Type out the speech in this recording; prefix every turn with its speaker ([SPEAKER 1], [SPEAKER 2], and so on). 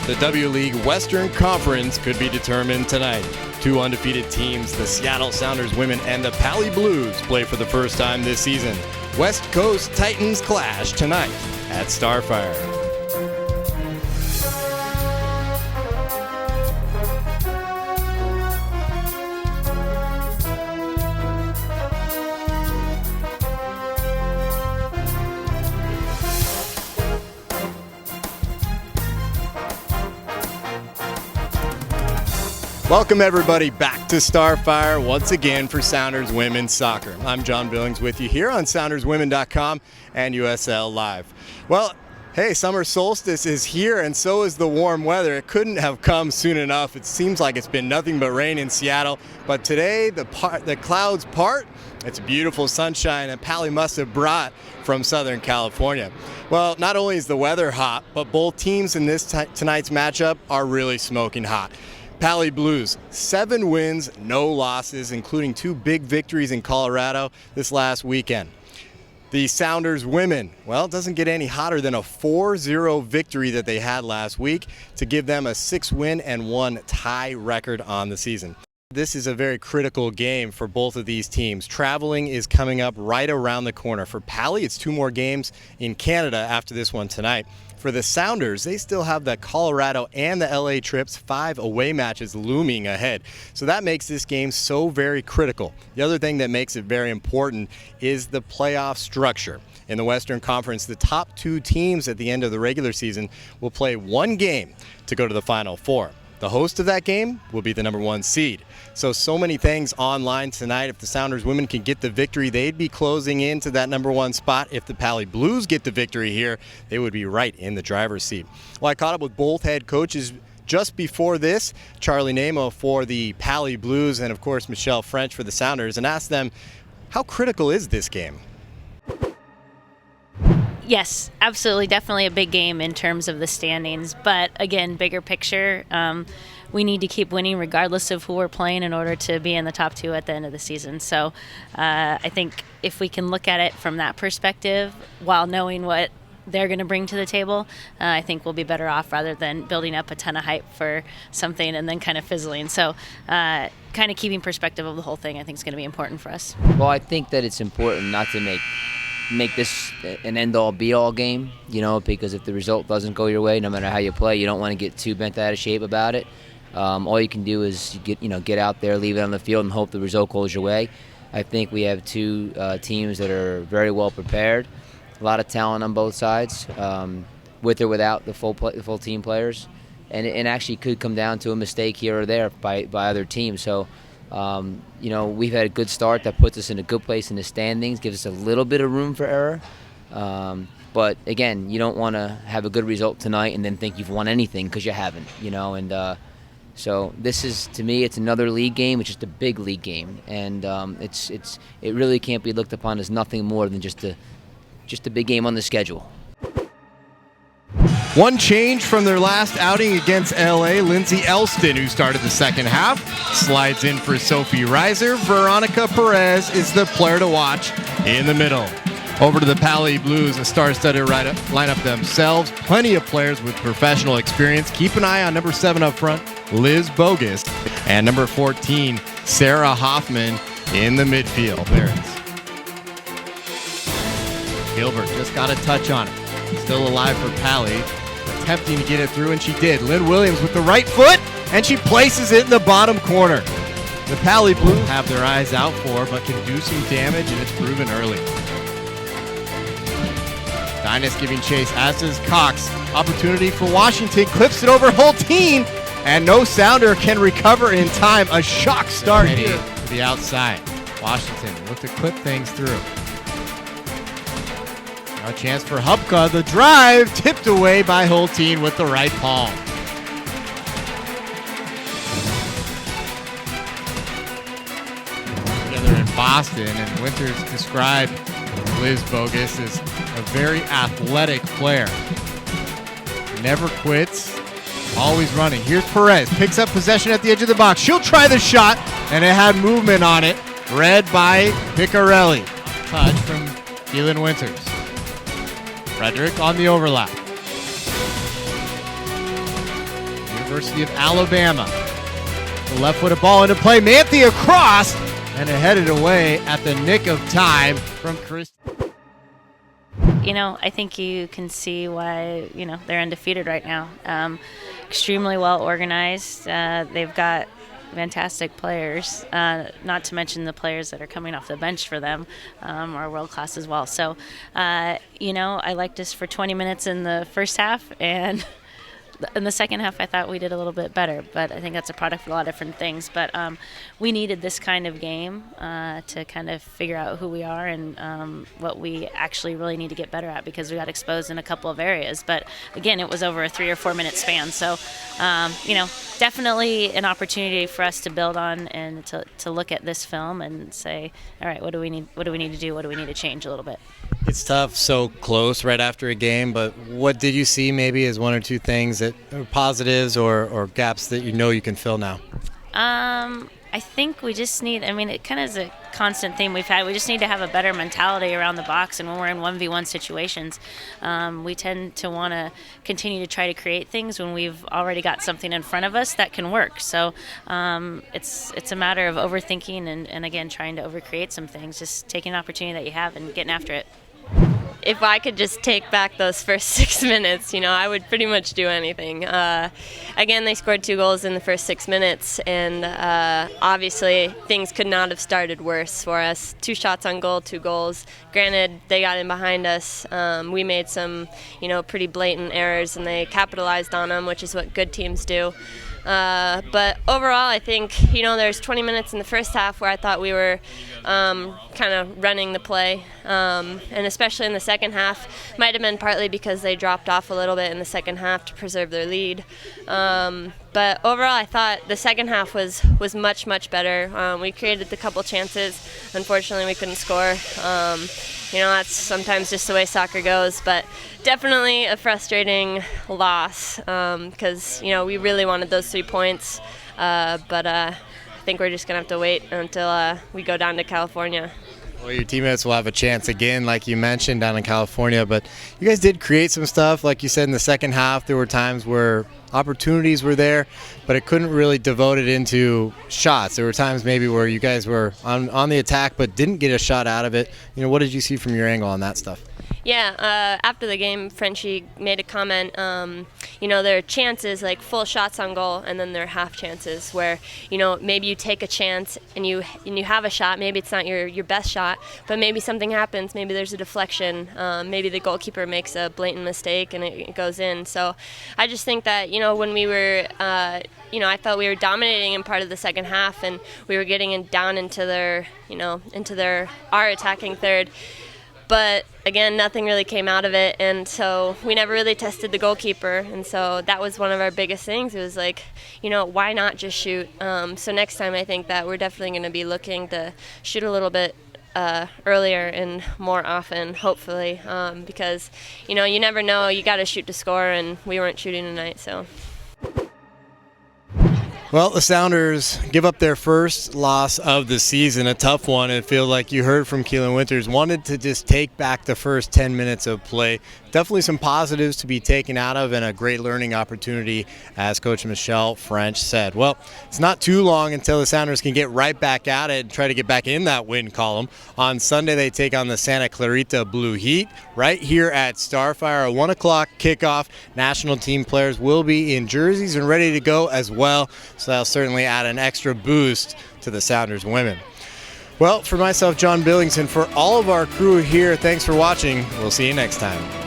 [SPEAKER 1] The W League Western Conference could be determined tonight. Two undefeated teams, the Seattle Sounders women and the Pali Blues, play for the first time this season. West Coast Titans clash tonight at Starfire. Welcome everybody back to Starfire once again for Sounders Women's Soccer. I'm John Billings with you here on SoundersWomen.com and USL Live. Well, hey, summer solstice is here and so is the warm weather. It couldn't have come soon enough. It seems like it's been nothing but rain in Seattle, but today the clouds part. It's beautiful sunshine that Pali must have brought from Southern California. Well, not only is the weather hot, but both teams in this tonight's matchup are really smoking hot. Pali Blues, 7 wins, no losses, including 2 big victories in Colorado this last weekend. The Sounders women, well, it doesn't get any hotter than a 4-0 victory that they had last week to give them a 6-win and 1 tie record on the season. This is a very critical game for both of these teams. Traveling is coming up right around the corner. For Pali, it's 2 more games in Canada after this one tonight. For the Sounders, they still have the Colorado and the LA trips, 5 away matches looming ahead. So that makes this game so very critical. The other thing that makes it very important is the playoff structure. In the Western Conference, the top 2 teams at the end of the regular season will play 1 game to go to the Final Four. The host of that game will be the number 1 seed. So many things online tonight. If the Sounders women can get the victory, they'd be closing into that number 1 spot. If the Pali Blues get the victory here, they would be right in the driver's seat. Well, I caught up with both head coaches just before this, Charlie Namo for the Pali Blues and, of course, Michelle French for the Sounders, and asked them, how critical is this game?
[SPEAKER 2] Yes, absolutely. Definitely a big game in terms of the standings. But again, bigger picture, we need to keep winning regardless of who we're playing in order to be in the top 2 at the end of the season. So I think if we can look at it from that perspective while knowing what they're going to bring to the table, I think we'll be better off rather than building up a ton of hype for something and then kind of fizzling. So kind of keeping perspective of the whole thing I think is going to be important for us.
[SPEAKER 3] Well, I think that it's important not to make this an end-all be-all game, because if the result doesn't go your way, no matter how you play, you don't want to get too bent out of shape about it. All you can do is get out there, leave it on the field, and hope the result goes your way. I think we have 2 teams that are very well prepared, a lot of talent on both sides, with or without the full team players, and it actually could come down to a mistake here or there by other teams. So. We've had a good start that puts us in a good place in the standings, gives us a little bit of room for error. But again, you don't want to have a good result tonight and then think you've won anything because you haven't, so this is, to me, it's another league game. It's just a big league game, and it really can't be looked upon as nothing more than just a big game on the schedule.
[SPEAKER 1] One change from their last outing against LA, Lindsay Elston, who started the second half, slides in for Sophie Reiser. Veronica Perez is the player to watch in the middle. Over to the Pali Blues, a star-studded lineup themselves. Plenty of players with professional experience. Keep an eye on number 7 up front, Liz Bogus, and number 14, Sarah Hoffman in the midfield. There it is. Gilbert just got a touch on it. Still alive for Pali, attempting to get it through, and she did. Lynn Williams with the right foot, and she places it in the bottom corner. The Pali Blues have their eyes out for, but can do some damage, and it's proven early. Dynas giving chase, as does Cox. Opportunity for Washington, clips it over Hulteen, and no Sounder can recover in time. A shock start here to the outside. Washington looked to clip things through. A chance for Hupka. The drive tipped away by Hulteen with the right palm. Together in Boston, and Winters described Liz Bogus as a very athletic player. Never quits, always running. Here's Perez, picks up possession at the edge of the box. She'll try the shot, and it had movement on it. Read by Piccarelli. Touch from Keelan Winters. Frederick on the overlap.
[SPEAKER 4] University of Alabama. The left-footed ball into play, Manthe across, and it headed away at the nick of time from Chris.
[SPEAKER 2] I think you can see why, they're undefeated right now. Extremely well organized. They've got fantastic players, not to mention the players that are coming off the bench for them are world class as well. So, I liked us for 20 minutes in the first half, and in the second half, I thought we did a little bit better, but I think that's a product of a lot of different things. But we needed this kind of game to kind of figure out who we are and what we actually really need to get better at, because we got exposed in a couple of areas. But again, it was over a 3 or 4 minute span. So, definitely an opportunity for us to build on and to look at this film and say, all right, what do we need to do? What do we need to change a little bit?
[SPEAKER 1] It's tough, so close right after a game, but what did you see maybe as one or two things that are positives or gaps that you can fill now?
[SPEAKER 2] I think we just need, it kind of is a constant theme we've had. We just need to have a better mentality around the box, and when we're in 1v1 situations, we tend to want to continue to try to create things when we've already got something in front of us that can work. So it's a matter of overthinking and again, trying to overcreate some things, just taking an opportunity that you have and getting after it.
[SPEAKER 5] If I could just take back those first 6 minutes, I would pretty much do anything. Again, they scored 2 goals in the first 6 minutes, and obviously things could not have started worse for us. 2 shots on goal, 2 goals. Granted, they got in behind us. We made some, pretty blatant errors, and they capitalized on them, which is what good teams do. But overall, I think, there's 20 minutes in the first half where I thought we were kind of running the play, and especially in the second half. Might have been partly because they dropped off a little bit in the second half to preserve their lead. But overall, I thought the second half was much, much better. We created a couple chances. Unfortunately, we couldn't score. That's sometimes just the way soccer goes, but definitely a frustrating loss because, we really wanted those 3 points. But I think we're just going to have to wait until we go down to California.
[SPEAKER 1] Well, your teammates will have a chance again, like you mentioned, down in California. But you guys did create some stuff. Like you said, in the second half, there were times where opportunities were there, but it couldn't really devote it into shots. There were times maybe where you guys were on the attack but didn't get a shot out of it. What did you see from your angle on that stuff?
[SPEAKER 5] Yeah, after the game, Frenchie made a comment, there are chances, like full shots on goal, and then there are half chances where, maybe you take a chance and you have a shot. Maybe it's not your best shot, but maybe something happens. Maybe there's a deflection. Maybe the goalkeeper makes a blatant mistake and it goes in. So I just think that, when we were, I felt we were dominating in part of the second half, and we were getting down into our attacking third. But again, nothing really came out of it, and so we never really tested the goalkeeper, and so that was one of our biggest things. It was like, why not just shoot? So next time I think that we're definitely going to be looking to shoot a little bit earlier and more often, hopefully, because, you never know. You got to shoot to score, and we weren't shooting tonight, so.
[SPEAKER 1] Well, the Sounders give up their first loss of the season, a tough one. It feels like you heard from Keelan Winters, wanted to just take back the first 10 minutes of play. Definitely some positives to be taken out of and a great learning opportunity, as Coach Michelle French said. Well, it's not too long until the Sounders can get right back at it and try to get back in that win column. On Sunday, they take on the Santa Clarita Blue Heat right here at Starfire, a 1 o'clock kickoff. National team players will be in jerseys and ready to go as well, so that'll certainly add an extra boost to the Sounders women. Well, for myself, John Billingson, for all of our crew here, thanks for watching. We'll see you next time.